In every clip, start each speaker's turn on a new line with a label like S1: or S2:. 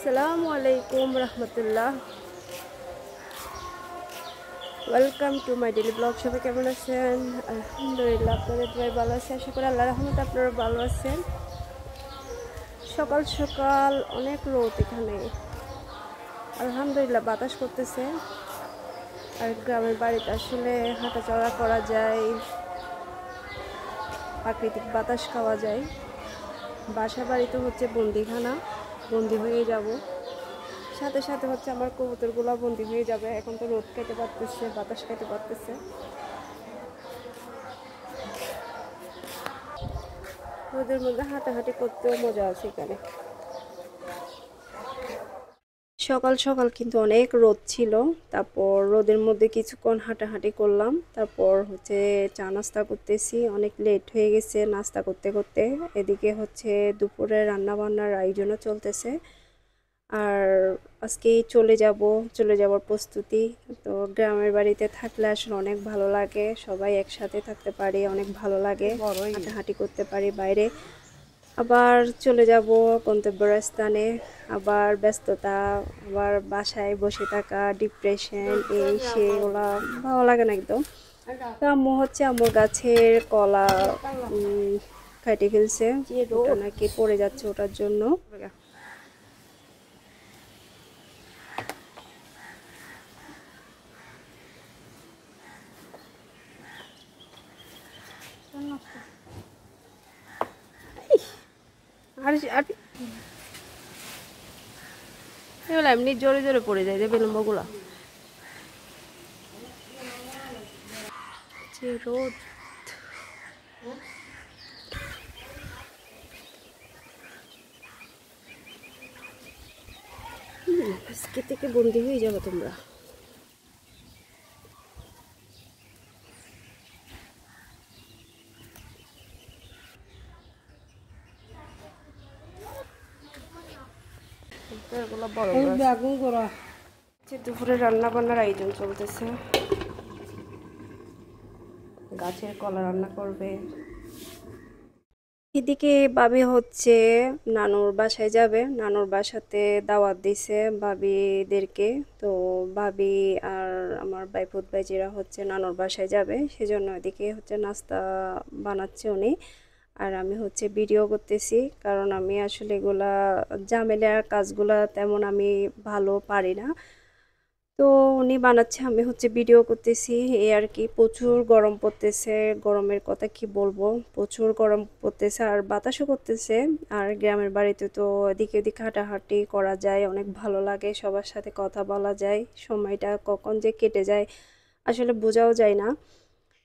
S1: আসসালামু আলাইকুম রহমতুল্লাহ। Welcome to my daily blog. সবাই কেমন আছেন? আলহামদুলিল্লাহ, আপনাদের দোয়ায় ভালো আছে। আশা করি আল্লাহর রহমতে আপনারা ভালো আছেন। সকাল সকাল অনেক রোদ এখানে, আলহামদুলিল্লাহ বাতাস করতেছে। আর গ্রামের বাড়িতে আসলে হাঁটাচলা করা যায়, প্রাকৃতিক বাতাস খাওয়া যায়। বাসা বাড়িতে হচ্ছে বন্দিখানা, বন্দি হয়ে যাব। সাথে সাথে হচ্ছে আমার কবুতরগুলো বন্দি হয়ে যাবে। এখন তো রোদ খেতে পারতেছে, বাতাস খেতে পারতেছে। রোদের মধ্যে হাঁটাহাঁটি করতেও মজা আছে এখানে। সকাল সকাল কিন্তু অনেক রোদ ছিল, তারপর রোদের মধ্যে কিছুক্ষণ হাঁটাহাঁটি করলাম। তারপর হচ্ছে চা নাস্তা করতেছি, অনেক লেট হয়ে গেছে নাস্তা করতে করতে। এদিকে হচ্ছে দুপুরে রান্না বান্নার আয়োজনও চলতেছে। আর আজকে চলে যাওয়ার প্রস্তুতি। তো গ্রামের বাড়িতে থাকলে আসলে অনেক ভালো লাগে, সবাই একসাথে থাকতে পারি, অনেক ভালো লাগে, হাঁটাহাঁটি করতে পারি বাইরে। আবার চলে যাব গন্তব্যস্থানে, আবার ব্যস্ততা, আবার বাসায় বসে থাকা, ডিপ্রেশন, এই সেগুলা ভালো লাগে না একদম। তো আম্মু হচ্ছে আম্মুর গাছের কলা কাটে ফেলছে, ওটা নাকি পড়ে যাচ্ছে, ওটার জন্য। এগুলো এমনি জোরে জোরে পড়ে যায় রে বিলম্বগুলা। যে রোদ, আজকে থেকে বন্দি হয়ে যাবে তোমরা। দুপুরে রান্না বান্নার আয়োজন চলতেছে। গাছের কলা রান্না করবে। এদিকে ভাবি হচ্ছে নানুর বাসায় যাবে, নানুর বাসাতে দাওয়াত দিছে ভাবিদেরকে। তো ভাবি আর আমার ভাইফুত ভাইজিরা হচ্ছে নানুর বাসায় যাবে, সেজন্য এদিকে হচ্ছে নাস্তা বানাচ্ছে উনি। আর আমি হচ্ছে ভিডিও করতেছি, কারণ আমি আসলে এগুলা ঝামেলার কাজগুলা তেমন আমি ভালো পারি না। তো উনি বানাচ্ছে, আমি হচ্ছে ভিডিও করতেছি, এই আর কি। প্রচুর গরম পড়তেছে, গরমের কথা কি বলবো, প্রচুর গরম পড়তেছে আর বাতাসও করতেছে। আর গ্রামের বাড়িতে তো এদিকে ওদিকে হাঁটাহাঁটি করা যায়, অনেক ভালো লাগে, সবার সাথে কথা বলা যায়, সময়টা কখন যে কেটে যায় আসলে বোঝাও যায় না।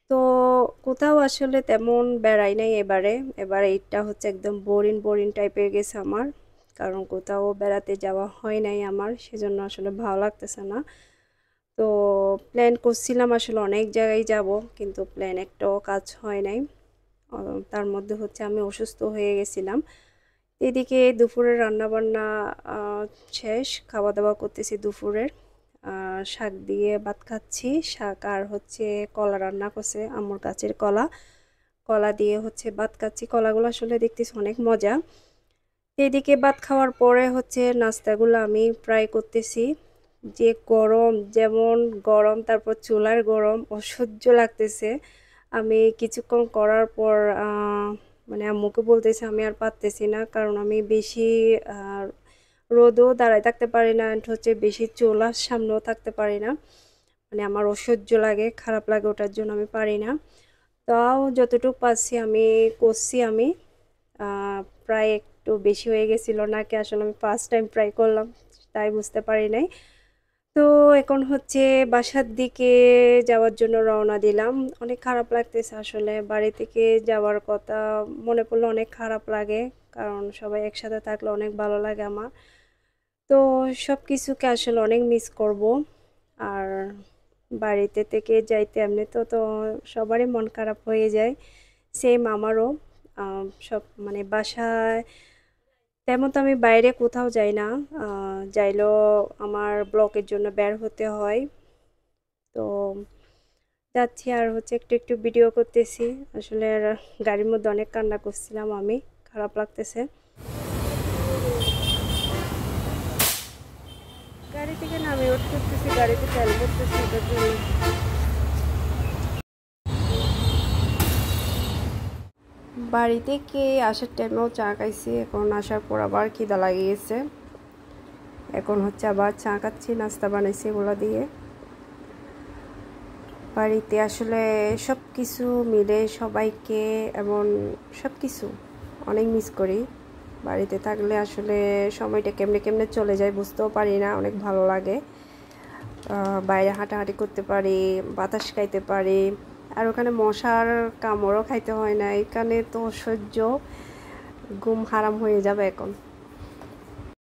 S1: তো কোথাও আসলে তেমন বেড়াই নাই এবারে এইটা হচ্ছে একদম বোরিং বোরিং টাইপের গেছে আমার, কারণ কোথাও বেড়াতে যাওয়া হয় নাই আমার, সেজন্য আসলে ভালো লাগতেছে না। তো প্ল্যান করছিলাম আসলে অনেক জায়গায় যাব, কিন্তু প্ল্যান একটাও কাজ হয় নাই। তার মধ্যে হচ্ছে আমি অসুস্থ হয়ে গেছিলাম। এদিকে দুপুরের রান্নাবান্না শেষ, খাওয়া দাওয়া করতেছি দুপুরের। শাক দিয়ে ভাত খাচ্ছি, শাক আর হচ্ছে কলা রান্না করছে আম্মুর গাছের কলা, কলা দিয়ে হচ্ছে ভাত খাচ্ছি। কলাগুলো আসলে দেখতেছি অনেক মজা। এদিকে ভাত খাওয়ার পরে হচ্ছে নাস্তাগুলো আমি ফ্রাই করতেছি। যে গরম, যেমন গরম, তারপর চুলার গরম, অসহ্য লাগতেছে। আমি কিছুক্ষণ করার পর মানে আম্মুকে বলতেছি আমি আর পারতেছি না, কারণ আমি বেশি রোদও দাঁড়ায় থাকতে পারি না, হচ্ছে বেশি চুলার সামনেও থাকতে পারি না। মানে আমার অসহ্য লাগে, খারাপ লাগে, ওটার জন্য আমি পারি না। তাও যতটুকু পাচ্ছি আমি করছি। আমি প্রায় একটু বেশি হয়ে গেছিল নাকি, আসলে আমি ফার্স্ট টাইম ট্রাই করলাম, তাই বুঝতে পারি নাই। তো এখন হচ্ছে বাসার দিকে যাওয়ার জন্য রওনা দিলাম। অনেক খারাপ লাগতেছে আসলে, বাড়ি থেকে যাওয়ার কথা মনে পড়লে অনেক খারাপ লাগে, কারণ সবাই একসাথে থাকলে অনেক ভালো লাগে আমার। তো সব কিছুকে আসলে অনেক মিস করব। আর বাড়িতে থেকে যাইতে এমনি তো সবারই মন খারাপ হয়ে যায়, সেম আমারও। সব মানে বাসায় তেমন তো আমি বাইরে কোথাও যাই না, যাইলেও আমার ব্লকের জন্য বের হতে হয়। তো যাচ্ছি আর হচ্ছে একটু একটু ভিডিও করতেছি। আসলে গাড়ির মধ্যে অনেক কান্না করছিলাম আমি, খারাপ লাগতেছে। গাড়ি থেকে নামে ওঠ করতেছি, গাড়িতে তেল ভরতেছি এটার জন্য। বাড়ি থেকে আসার টাইমেও চা খাইছি, এখন আসার পর আবার খিদা লাগিয়েছে। এখন হচ্ছে আবার চা খাচ্ছি, নাস্তা বানাইছি এগুলো দিয়ে। বাড়িতে আসলে সব কিছু মিলে সবাইকে এমন সব কিছু অনেক মিস করি। বাড়িতে থাকলে আসলে সময়টা কেমনে কেমনে চলে যায় বুঝতেও পারি না, অনেক ভালো লাগে। বাইরে হাঁটাহাঁটি করতে পারি, বাতাস খাইতে পারি, আর ওখানে মশার কামড়ও খাইতে হয় না। এখানে তো সহ্য ঘুম হারাম হয়ে যাবে এখন।